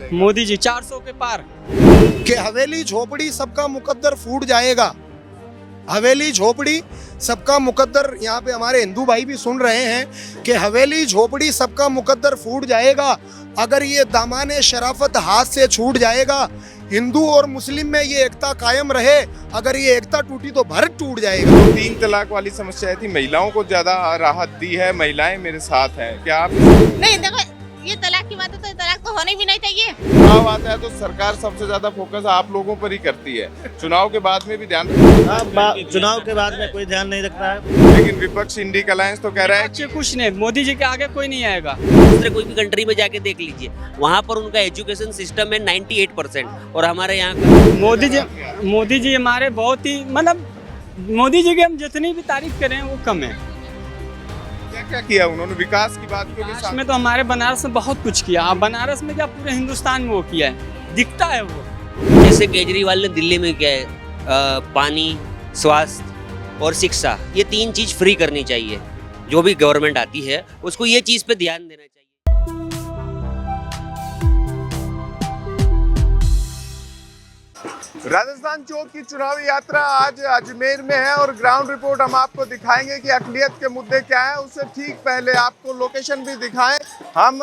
रहेगा? मोदी जी 400 के पार। कि हवेली झोपड़ी सबका मुकद्दर फूट जाएगा। हवेली झोपड़ी सबका मुकद्दर, यहाँ पे हमारे हिंदू भाई भी सुन रहे हैं कि हवेली झोपड़ी सबका मुकद्दर फूट जाएगा अगर ये दामाने शराफत हाथ से छूट जाएगा। हिंदू और मुस्लिम में ये एकता कायम रहे, अगर ये एकता टूटी तो भारत टूट जाएगा। 3 तलाक वाली समस्या थी, महिलाओं को ज्यादा राहत दी है, महिलाएं मेरे साथ हैं, क्या आप? नहीं देखो, ये तलाक की बात है तो तलाक तो होने भी नहीं चाहिए। चुनाव आता है तो सरकार सबसे ज्यादा फोकस आप लोगों पर ही करती है, चुनाव के बाद में भी ध्यान चुनाव के बाद में कोई ध्यान नहीं रखता है। लेकिन विपक्ष इंडिया अलायंस तो कह रहा है बच्चे कुछ नहीं, मोदी जी के आगे कोई नहीं आएगा। दूसरे कोई भी कंट्री में जाके देख लीजिए, वहाँ पर उनका एजुकेशन सिस्टम है 98% और हमारे यहाँ का मोदी जी हमारे बहुत ही मतलब, मोदी जी की हम जितनी भी तारीफ करें वो कम है। क्या क्या किया उन्होंने विकास की बात क्योंकि बनारस में तो हमारे बनारस में बहुत कुछ किया। अब बनारस में क्या पूरे हिंदुस्तान में वो किया है, दिखता है वो। जैसे केजरीवाल ने दिल्ली में किया है, पानी, स्वास्थ्य और शिक्षा, ये 3 चीज फ्री करनी चाहिए। जो भी गवर्नमेंट आती है उसको ये चीज पे ध्यान देना चाहिए। राजस्थान चौक की चुनावी यात्रा आज अजमेर में है और ग्राउंड रिपोर्ट हम आपको दिखाएंगे कि अकलियत के मुद्दे क्या है। उससे ठीक पहले आपको लोकेशन भी दिखाएं। हम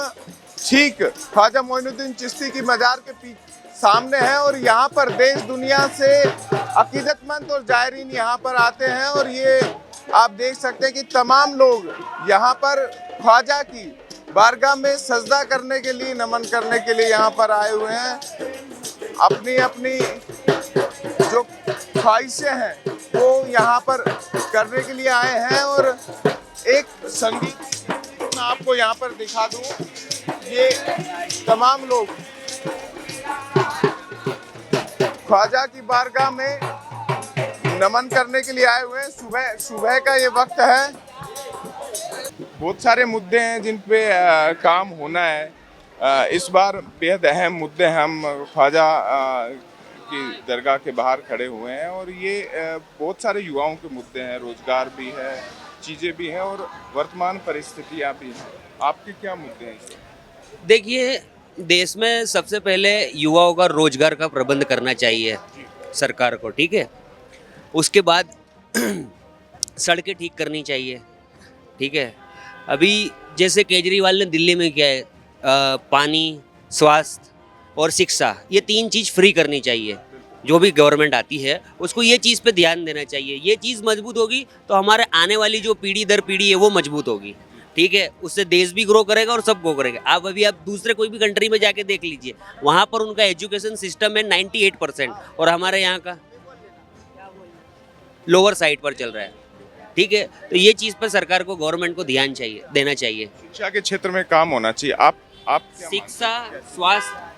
ठीक ख्वाजा मोइनुद्दीन चिश्ती की मजार के सामने हैं और यहाँ पर देश दुनिया से अकीदतमंद और जायरीन यहाँ पर आते हैं और ये आप देख सकते हैं कि तमाम लोग यहाँ पर ख्वाजा की बारगाह में सजदा करने के लिए, नमन करने के लिए यहाँ पर आए हुए हैं। अपनी अपनी जो ख्वाहिशें हैं वो यहाँ पर करने के लिए आए हैं और एक संगीत मैं आपको यहाँ पर दिखा दूँ। ये तमाम लोग ख्वाजा की बारगाह में नमन करने के लिए आए हुए हैं। सुबह का ये वक्त है। बहुत सारे मुद्दे हैं जिन पे काम होना है। इस बार बेहद अहम मुद्दे हम ख्वाजा की दरगाह के बाहर खड़े हुए हैं और ये बहुत सारे युवाओं के मुद्दे हैं, रोजगार भी है, चीज़ें भी हैं और वर्तमान परिस्थितियाँ भी हैं। आपके क्या मुद्दे हैं इसमें? देखिए, देश में सबसे पहले युवाओं का रोजगार का प्रबंध करना चाहिए सरकार को, ठीक है। उसके बाद सड़कें ठीक करनी चाहिए, ठीक है। अभी जैसे केजरीवाल ने दिल्ली में किया है, पानी, स्वास्थ्य और शिक्षा, ये 3 चीज़ फ्री करनी चाहिए। जो भी गवर्नमेंट आती है उसको ये चीज़ पे ध्यान देना चाहिए। ये चीज़ मजबूत होगी तो हमारे आने वाली जो पीढ़ी दर पीढ़ी है वो मजबूत होगी, ठीक है। उससे देश भी ग्रो करेगा और सब ग्रो करेगा। आप दूसरे कोई भी कंट्री में जाके देख लीजिए, वहाँ पर उनका एजुकेशन सिस्टम है 98% और हमारे यहाँ का लोअर साइड पर चल रहा है, ठीक है। तो ये चीज़ पर सरकार को, गवर्नमेंट को ध्यान देना चाहिए। शिक्षा के क्षेत्र में काम होना चाहिए। आप शिक्षा, स्वास्थ्य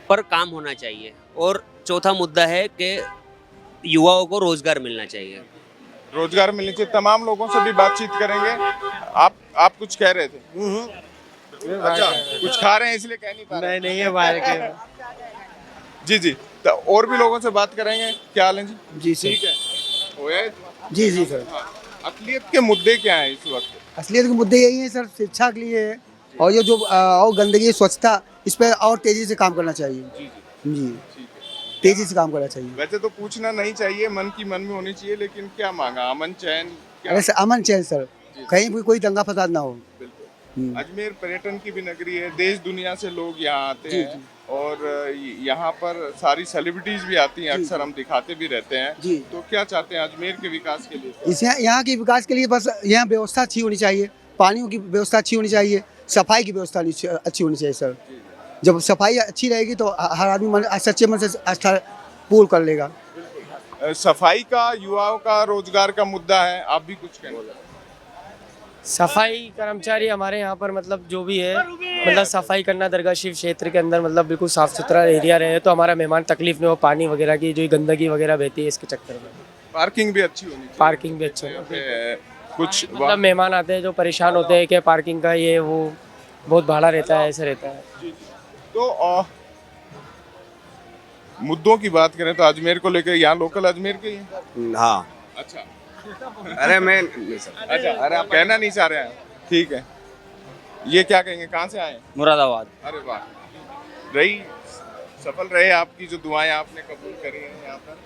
पर काम होना चाहिए और चौथा मुद्दा है कि युवाओं को रोजगार मिलना चाहिए। रोजगार मिलने चाहिए। तमाम लोगों से भी बातचीत करेंगे। आप कुछ कह रहे थे? अच्छा, कुछ खा रहे हैं इसलिए कह नहीं पा रहे? नहीं है बाहर के। जी तो और भी लोगों से बात करेंगे। क्या हाल है जी? जी सर। ठीक है, होया है? जी सर। हाँ। अकलियत के मुद्दे क्या हैं इस वक्त? असलियत के मुद्दे यही हैं सर, शिक्षा के लिए है और ये जो और गंदगी, स्वच्छता, इस पर और तेजी से काम करना चाहिए। जी तेजी से काम करना चाहिए। वैसे तो पूछना नहीं चाहिए, मन की मन में होनी चाहिए, लेकिन क्या मांगा? अमन चैन? अरे अमन चैन सर, कहीं भी कोई दंगा फसाद ना हो। बिल्कुल। अजमेर पर्यटन की भी नगरी है, देश दुनिया से लोग यहाँ आते हैं और यहाँ पर सारी सेलिब्रिटीज भी आती हैं, अक्सर हम दिखाते भी रहते हैं। तो क्या चाहते हैं अजमेर के विकास के लिए? इस यहाँ के विकास के लिए बस यहाँ व्यवस्था अच्छी होनी चाहिए, पानियों की व्यवस्था अच्छी होनी चाहिए, सफाई की व्यवस्था अच्छी होनी चाहिए सर। जब सफाई अच्छी रहेगी तो हर आदमी सच्चे मन से आस्था पूर्ण कर लेगा। सफाई का, युवाओं का, रोजगार का मुद्दा है। आप भी कुछ कहना? सफाई कर्मचारी हमारे यहाँ पर मतलब जो भी है, मतलब सफाई करना दरगाह शरीफ क्षेत्र के अंदर, मतलब बिल्कुल साफ सुथरा एरिया रहे तो हमारा मेहमान तकलीफ नहीं हो, पानी वगैरह की जो गंदगी वगैरह बहती है इसके चक्कर में। पार्किंग भी अच्छी होनी चाहिए। पार्किंग भी अच्छी कुछ मतलब मेहमान आते हैं जो परेशान होते हैं कि पार्किंग का ये वो बहुत भाड़ा रहता है, ऐसे रहता है। तो मुद्दों की बात करें तो अजमेर को लेकर, यहाँ लोकल अजमेर के ही? हाँ। अच्छा। अरे मैं अच्छा, अरे आप कहना नहीं चाह रहे हैं? ठीक है। ये क्या कहेंगे, कहाँ से आए? मुरादाबाद। अरे वाह। रही, सफल रहे आपकी जो दुआएं आपने कबूल करी हैं यहाँ पर।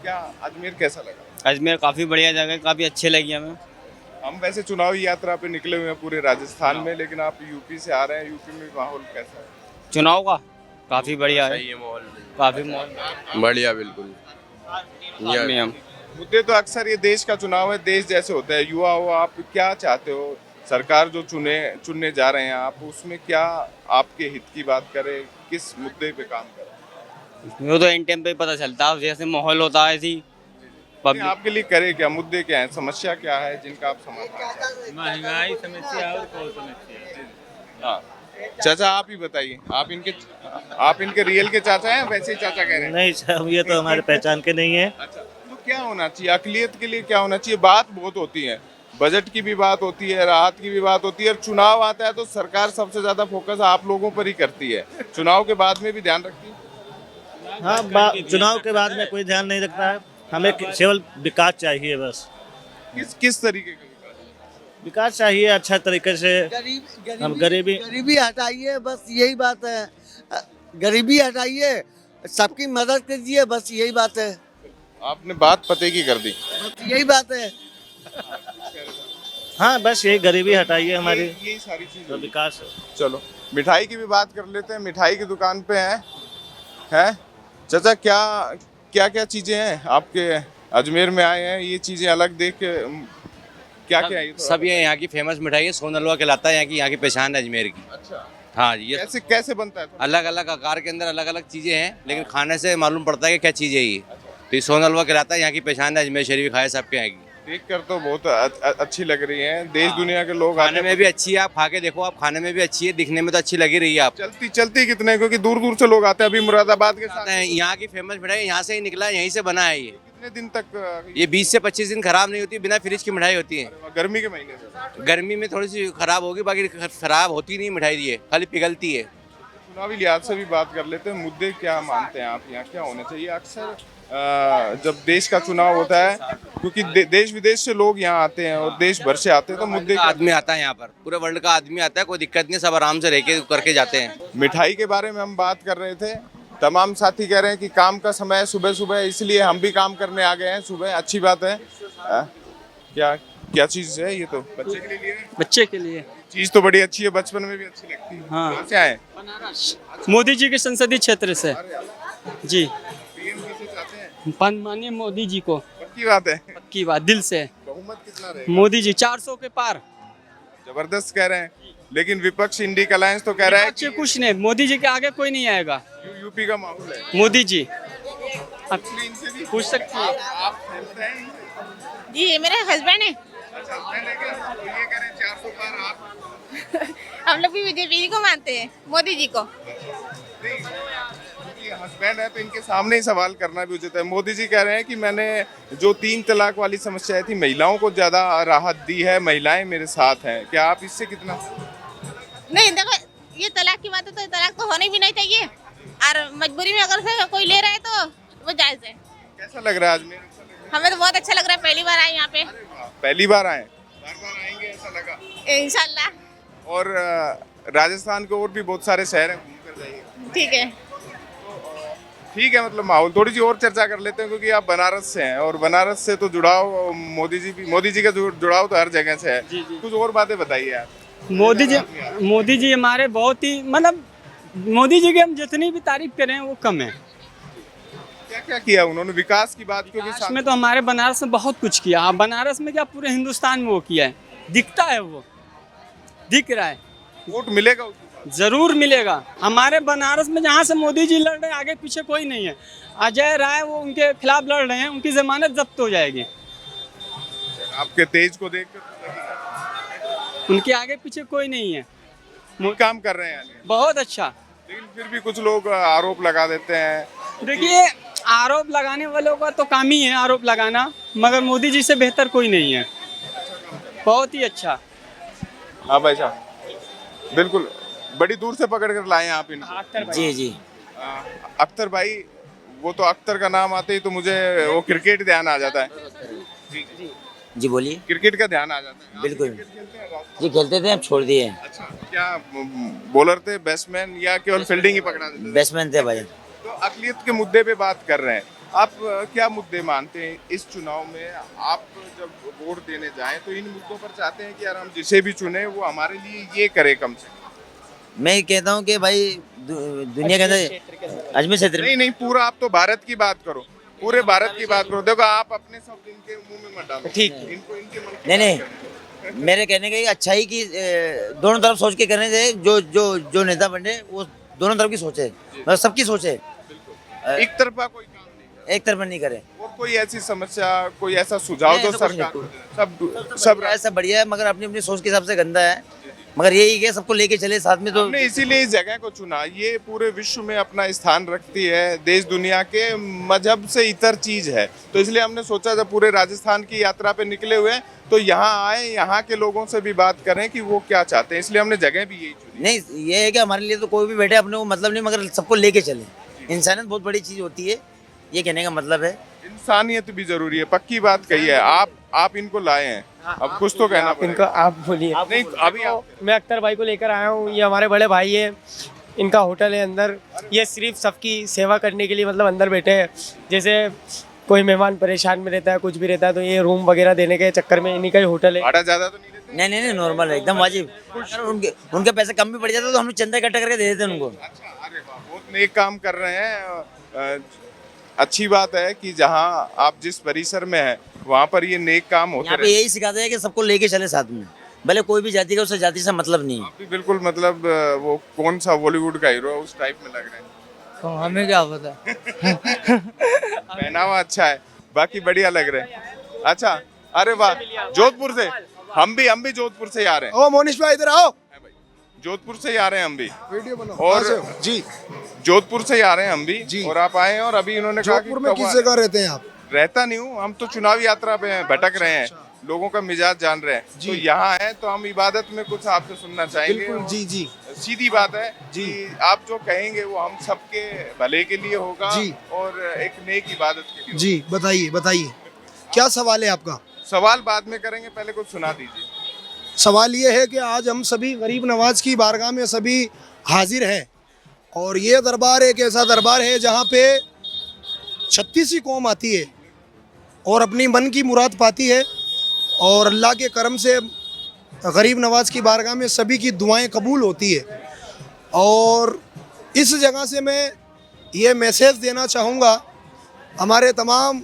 क्या अजमेर कैसा लगा? अजमेर काफ़ी बढ़िया जगह है, काफ़ी अच्छे लगी हमें। हम वैसे चुनावी यात्रा पे निकले हुए हैं पूरे राजस्थान में, लेकिन आप यूपी से आ रहे हैं, यूपी में माहौल कैसा है? चुनाव का काफ़ी बढ़िया है, काफ़ी बढ़िया बिल्कुल। मुद्दे तो अक्सर ये देश का चुनाव है, देश जैसे होता है। युवा हो, आप क्या चाहते हो सरकार जो चुनने जा रहे हैं आप, उसमें क्या आपके हित की बात करें, किस मुद्दे पे काम करें? वो तो इन टाइम पे पता चलता है, जैसे माहौल होता है ऐसी नहीं, आपके लिए करे क्या, मुद्दे क्या हैं, समस्या क्या है जिनका आप समाधान चाहते हैं? महंगाई समस्या और कौन समस्या? हाँ, चाचा आप ही बताइए, आप इनके रियल के चाचा हैं, वैसे ही चाचा कह रहे हैं? नहीं साहब, ये तो हमारे पहचान के नहीं है। अच्छा, तो क्या होना चाहिए अक़लियत के लिए, क्या होना चाहिए? बात बहुत होती है, बजट की भी बात होती है, राहत की भी बात होती है, और चुनाव आता है तो सरकार सबसे ज्यादा फोकस आप लोगों पर ही करती है। चुनाव के बाद में भी ध्यान रखती है? हाँ, चुनाव के बाद में कोई ध्यान नहीं रखता है। हमें केवल विकास चाहिए बस। किस तरीके का विकास चाहिए अच्छा तरीके से। हम गरीबी हटाइए, बस यही बात है। गरीबी हटाइए, सबकी मदद कीजिए, बस यही बात है। आपने बात पते की कर दी। बस यही बात है। हाँ, बस यही गरीबी हटाइए हमारी, यही सारी चीज तो विकास। चलो मिठाई की भी बात कर लेते हैं। मिठाई की दुकान पे हैं चाचा, क्या क्या चीजें हैं आपके अजमेर में आए हैं, ये चीजें अलग देख के क्या क्या है? सब ये यहाँ की फेमस मिठाई है, सोन हलवा कहलाता है, यहाँ की पहचान है अजमेर की। अच्छा, हाँ, ये कैसे बनता है? अलग अलग आकार के अंदर अलग अलग चीजें हैं, लेकिन खाने से मालूम पड़ता है कि क्या चीज़ है ये। तो ये सोन हलवा कहलाता है, यहाँ की पहचान है, अजमेर शरीफ खाए सबके यहाँ की। देख कर तो बहुत अच्छी लग रही है, देश दुनिया के लोग खाने में भी अच्छी है, आप खा के देखो, आप खाने में भी अच्छी है, दिखने में तो अच्छी लगी रही है। आप चलती कितने, क्योंकि दूर दूर से लोग आते हैं, अभी मुरादाबाद के साथ यहाँ की फेमस मिठाई यहाँ से ही निकला है, यहीं से बना है ये। कितने दिन तक? ये 20 से 25 दिन खराब नहीं होती, बिना फ्रिज की मिठाई होती है। गर्मी के महीने से? गर्मी में थोड़ी सी खराब होगी, बाकी खराब होती नहीं मिठाई, ये खाली पिघलती है। चुनावी लिहाज से भी बात कर लेते हैं, मुद्दे क्या मानते हैं आप, यहाँ क्या होना चाहिए? अक्सर जब देश का चुनाव होता है, क्योंकि देश विदेश से लोग यहाँ आते हैं और देश भर से आते हैं, तो मुद्दे आदमी आता है यहाँ पर, पूरे वर्ल्ड का आदमी आता है, कोई दिक्कत नहीं, सब आराम से रह के करके जाते हैं। मिठाई के बारे में हम बात कर रहे थे, तमाम साथी कह रहे हैं कि काम का समय सुबह सुबह, इसलिए हम भी काम करने आ गए हैं सुबह। अच्छी बात है। क्या चीज़ है ये? तो बच्चे के लिए बच्चे के लिए चीज़ तो बड़ी अच्छी है, बचपन में भी अच्छी लगती है। हाँ। कहाँ से आए? मोदी जी के संसदीय क्षेत्र से जी। पीएम किसे चाहते हैं? माननीय मोदी जी को। पक्की बात है? पक्की बात, दिल से। बहुमत कितना रहेगा? मोदी जी 400 के पार। जबरदस्त कह रहे हैं, लेकिन विपक्ष इंडी अलायंस तो कह रहा है कि कुछ नहीं, मोदी जी के आगे कोई नहीं आएगा। यूपी का माहौल है, मोदी जी। इनसे भी पूछ सकती है। आप सहमत हैं? जी, मेरे हस्बैंड है। अच्छा, हस्बैंड है क्या? तो ये कह रहे हैं 400 पार। आप? हम लोग भी बीजेपी जी को मानते हैं, मोदी जी को। हस्बैंड है तो इनके सामने ही सवाल करना भी उचित है। मोदी जी कह रहे हैं कि मैंने जो 3 तलाक वाली समस्या थी, महिलाओं को ज्यादा राहत दी है, महिलाएं मेरे साथ हैं। क्या आप इससे कितना? नहीं, देखो, ये तलाक की बात है तो तलाक तो होनी भी नहीं चाहिए, और मजबूरी में अगर से कोई ले रहा है तो वो जायज है। कैसा लग रहा है अजमेर? हमें तो बहुत अच्छा लग रहा है, पहली बार आए यहाँ पे। पहली बार आए? बार आएंगे ऐसा लगा? इंशाल्लाह। और राजस्थान के और भी बहुत सारे शहर हैं, घूम कर जाइएगा। ठीक है। ठीक है, मतलब माहौल थोड़ी सी और चर्चा कर लेते हैं, क्योंकि आप बनारस से हैं और बनारस से तो जुड़ाव मोदी जी का जुड़ाव तो हर जगह से है। कुछ और बातें बताइए आप। मोदी जी हमारे बहुत ही, मतलब मोदी जी की हम जितनी भी तारीफ करें वो कम है। क्या क्या किया उन्होंने? विकास की बात, क्योंकि में तो हमारे बनारस में बहुत कुछ किया। बनारस में क्या, पूरे हिंदुस्तान में वो किया है, दिखता है, वो दिख रहा है। वोट मिलेगा उसको? जरूर मिलेगा। हमारे बनारस में जहाँ से मोदी जी लड़ रहे हैं, आगे पीछे कोई नहीं है। अजय राय वो उनके खिलाफ लड़ रहे हैं, उनकी जमानत जब्त हो जाएगी। आपके तेज को देख कर उनके आगे पीछे कोई नहीं है, काम कर रहे हैं बहुत अच्छा। लेकिन फिर भी कुछ लोग आरोप लगा देते हैं। देखिए, आरोप लगाने वालों का तो काम ही है आरोप लगाना, मगर मोदी जी से बेहतर कोई नहीं है, बहुत ही अच्छा। हाँ भाई साहब, बिल्कुल बड़ी दूर से पकड़ कर लाए आप इनको। जी। अख्तर भाई, वो तो अख्तर का नाम आते ही तो मुझे वो क्रिकेट ध्यान आ जाता है। जी। जी बोलिए। क्रिकेट का ध्यान आ जाता है। आप बिल्कुल। क्रिकेट खेलते हैं राहुल? जी खेलते थे, अब छोड़ दिए। अच्छा, क्या बॉलर थे, बैट्समैन या केवल फील्डिंग ही पकड़ा देते थे? बैट्समैन थे भाई। तो अकलियत के मुद्दे पे बात कर रहे हैं, आप क्या मुद्दे मानते हैं इस चुनाव में? आप जब वोट देने जाएं तो इन मुद्दों पर चाहते हैं कि यार हम जिसे भी चुने वो हमारे लिए ये करे कम से कम? मैं कहता हूँ कि भाई दुनिया के अंदर अजमेर क्षेत्र में नहीं नहीं, पूरा आप तो भारत की बात करो, पूरे भारत की बात करो। देखो आप अपने शब्द इनके मुंह में मत डालो। ठीक। इनको इनके मन की नहीं बात नहीं, करो। मेरे कहने का ये अच्छाई की दोनों तरफ सोच के करने चाहिए। जो जो जो नेता बने वो दोनों तरफ की सोचे, मतलब सबकी सोचे, एक तरफा कोई काम नहीं करे। एक तरफ नहीं करे। और कोई ऐसी समस्या, कोई ऐसा सुझाव नहीं, दो ऐसा कुछ सरकार नहीं। को। सब ऐसा बढ़िया है, मगर अपनी अपनी सोच के हिसाब से गंदा है। मगर यही है सबको लेके चले साथ में। तो हमने इसीलिए इस जगह को चुना। ये पूरे विश्व में अपना स्थान रखती है, देश दुनिया के मजहब से इतर चीज है, तो इसलिए हमने सोचा जब पूरे राजस्थान की यात्रा पे निकले हुए हैं तो यहाँ आए, यहाँ के लोगों से भी बात करें कि वो क्या चाहते हैं, इसलिए हमने जगह भी यही चुनी। नहीं, ये है कि हमारे लिए तो कोई भी बैठे अपने को मतलब नहीं, मगर सबको लेके चले। इंसानियत बहुत बड़ी चीज होती है, ये कहने का मतलब है। इंसानियत भी जरूरी है, पक्की बात कही है। आप इनको लाए हैं, अब कुछ तो कहना इनको पड़ेगा। आप बोलिए। नहीं, अभी आप मैं अख्तर भाई को लेकर आया हूँ, ये हमारे बड़े भाई है, इनका होटल है अंदर। ये सिर्फ सबकी सेवा करने के लिए मतलब अंदर बैठे हैं। जैसे कोई मेहमान परेशान में रहता है, कुछ भी रहता है, तो ये रूम वगैरह देने के चक्कर में इन्हीं का ही होटल है। भाड़ा ज्यादा तो नहीं लेते? नहीं नहीं नहीं, नॉर्मल है, एकदम वाजिब। अगर उनके पैसे कम भी पड़ जाते तो हम चंदा इकट्ठा करके दे देते उनको। अच्छा, अरे वाह, बहुत नेक काम कर रहे हैं। अच्छी बात है कि जहाँ आप जिस परिसर में है वहाँ पर ये नेक काम होते यहाँ पे रहे। यही सिखाते हैं कि सबको लेके चले साथ में, भले कोई भी जाति का, उससे जाति से मतलब नहीं है। आप भी बिल्कुल मतलब वो कौन सा बॉलीवुड का हीरो उस टाइप में लग रहे हैं। तो हमें क्या पता। पहनावा अच्छा है, बाकी बढ़िया लग रहे हैं। अच्छा, अरे वाह, जोधपुर से हम भी जोधपुर से ही आ रहे हैं। ओ मोनिश भाई इधर आओ। जोधपुर से ही आ रहे हैं हम भी, वीडियो बनाओ। और कहाँ से हो? जी जोधपुर से ही आ रहे हैं हम भी जी। और आप आए हैं और अभी इन्होंने कहा कि जोधपुर में किस जगह रहते हैं आप? रहता नहीं हूँ, हम तो चुनावी यात्रा पे हैं, भटक रहे हैं, लोगों का मिजाज जान रहे हैं। जी। तो यहाँ है तो हम इबादत में कुछ आपसे सुनना चाहेंगे। बिल्कुल, और जी जी सीधी बात है जी। कि आप जो कहेंगे वो हम सबके भले के लिए होगा जी। और एक नेक इबादत के लिए। जी, बताइए बताइए क्या सवाल है आपका? सवाल बाद में करेंगे, पहले कुछ सुना दीजिए। सवाल ये है कि आज हम सभी गरीब नवाज की बारगाह में सभी हाजिर हैं, और ये दरबार एक ऐसा दरबार है जहाँ पे 36 कौम आती है और अपनी मन की मुराद पाती है, और अल्लाह के करम से गरीब नवाज की बारगाह में सभी की दुआएं कबूल होती है। और इस जगह से मैं ये मैसेज देना चाहूँगा हमारे तमाम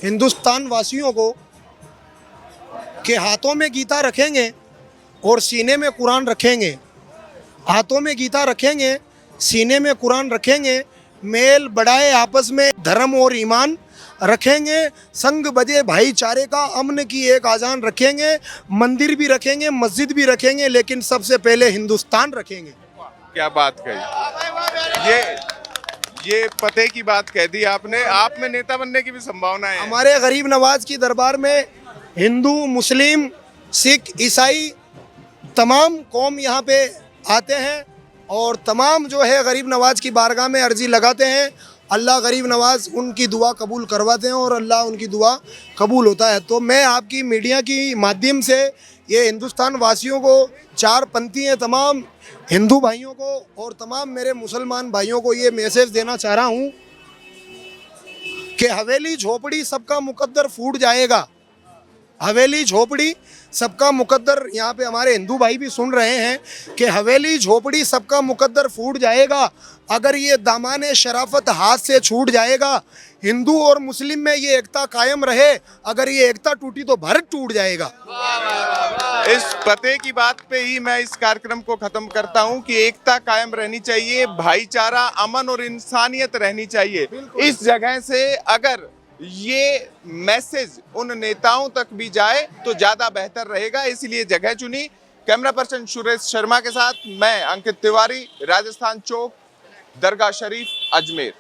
हिंदुस्तान वासियों को कि हाथों में गीता रखेंगे और सीने में कुरान रखेंगे। हाथों में गीता रखेंगे, सीने में कुरान रखेंगे, मेल बढ़ाए आपस में धर्म और ईमान रखेंगे, संग बजे भाईचारे का, अमन की एक आजान रखेंगे, मंदिर भी रखेंगे, मस्जिद भी रखेंगे, लेकिन सबसे पहले हिंदुस्तान रखेंगे। क्या बात कही, ये पते की बात कह दी आपने। आप में नेता बनने की भी संभावना है। हमारे गरीब नवाज की दरबार में हिंदू, मुस्लिम, सिख, ईसाई तमाम कौम यहाँ पे आते हैं और तमाम जो है गरीब नवाज की बारगाह में अर्जी लगाते हैं। अल्लाह गरीब नवाज उनकी दुआ कबूल करवाते हैं और अल्लाह उनकी दुआ कबूल होता है। तो मैं आपकी मीडिया की माध्यम से ये हिंदुस्तान वासियों को, चार पंथी हैं तमाम हिंदू भाइयों को और तमाम मेरे मुसलमान भाइयों को ये मैसेज देना चाह रहा हूँ कि हवेली झोपड़ी सबका मुकद्दर फूट जाएगा। हवेली झोपड़ी सबका मुकद्दर, यहाँ पे हमारे हिंदू भाई भी सुन रहे हैं कि हवेली झोपड़ी सबका मुकद्दर फूट जाएगा अगर ये दामाने शराफत हाथ से छूट जाएगा। हिंदू और मुस्लिम में ये एकता कायम रहे, अगर ये एकता टूटी तो भारत टूट जाएगा। इस पते की बात पे ही मैं इस कार्यक्रम को खत्म करता हूं कि एकता कायम रहनी चाहिए, भाईचारा, अमन और इंसानियत रहनी चाहिए। इस जगह से अगर ये मैसेज उन नेताओं तक भी जाए तो ज्यादा बेहतर रहेगा, इसलिए जगह चुनी। कैमरा पर्सन सुरेश शर्मा के साथ मैं अंकित तिवारी, राजस्थान चौक, दरगाह शरीफ, अजमेर।